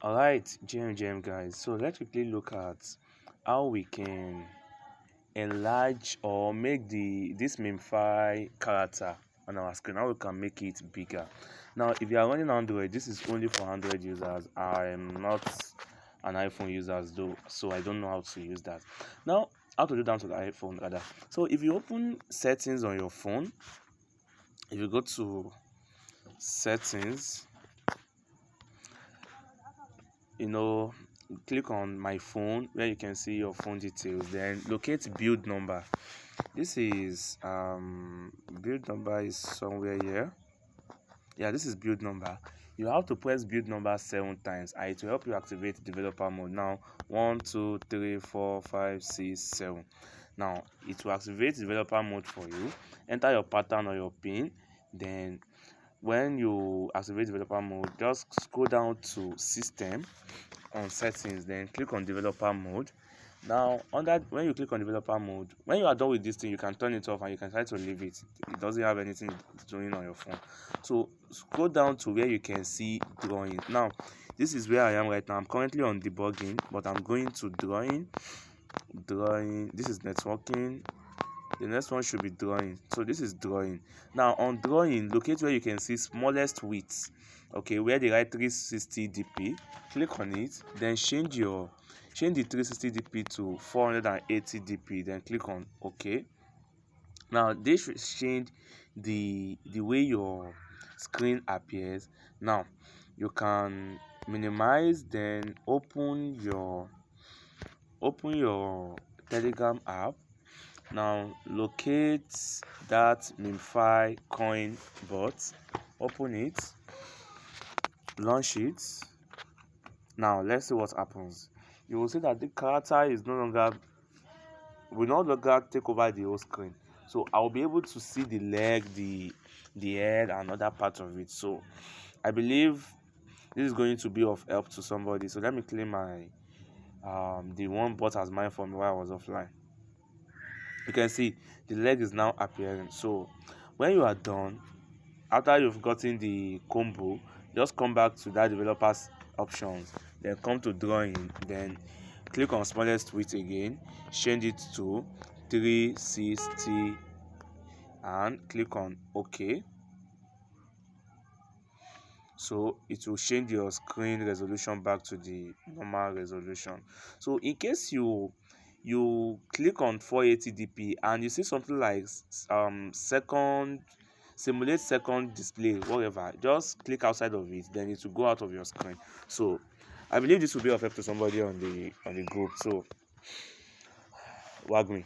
Alright, GM guys, so let's quickly look at how we can enlarge or make this Memefi character on our screen, how we can make it bigger. Now if you are running Android, this is only for Android users. I am not an iPhone user though, so I don't know how to use that. Now how to do that to the iPhone rather. So if you open settings on your phone, if you go to settings, click on my phone where you can see your phone details, then locate build number. This is build number is somewhere here. Yeah, this is build number. You have to press build number 7 times and it will help you activate developer mode. Now 1 2 3 4 5 6 7. Now it will activate developer mode for you. Enter your pattern or your pin. Then when you activate developer mode, just scroll down to system on settings, then click on developer mode. Now when you click on developer mode, when you are done with this thing, you can turn it off and you can try to leave it. It doesn't have anything doing on your phone. So scroll down to where you can see drawing. Now this is where I am right now. I'm currently on debugging, but I'm going to drawing. This is networking. The next one should be drawing. So this is drawing. Now on drawing, locate where you can see smallest width. Okay, where they write 360 dp. Click on it, then change the 360 dp to 480 dp, then click on OK. Now this should change the way your screen appears. Now you can minimize, then open your Telegram app. Now locate that Memefi Coin bot, open it, launch it. Now let's see what happens. You will see that the character is will no longer take over the whole screen. So I'll be able to see the leg, the head, and other parts of it. So I believe this is going to be of help to somebody. So let me claim my the one bot as mine for me while I was offline. You can see the leg is now appearing. So when you are done, after you've gotten the combo, just come back to that developers options, then come to drawing, then click on smallest width again, change it to 360 and click on OK. So it will change your screen resolution back to the normal resolution. So in case you click on 480 dp and you see something like simulate second display, whatever, just click outside of it, then it will go out of your screen. So I believe this will be of help to somebody on the group. So wag me.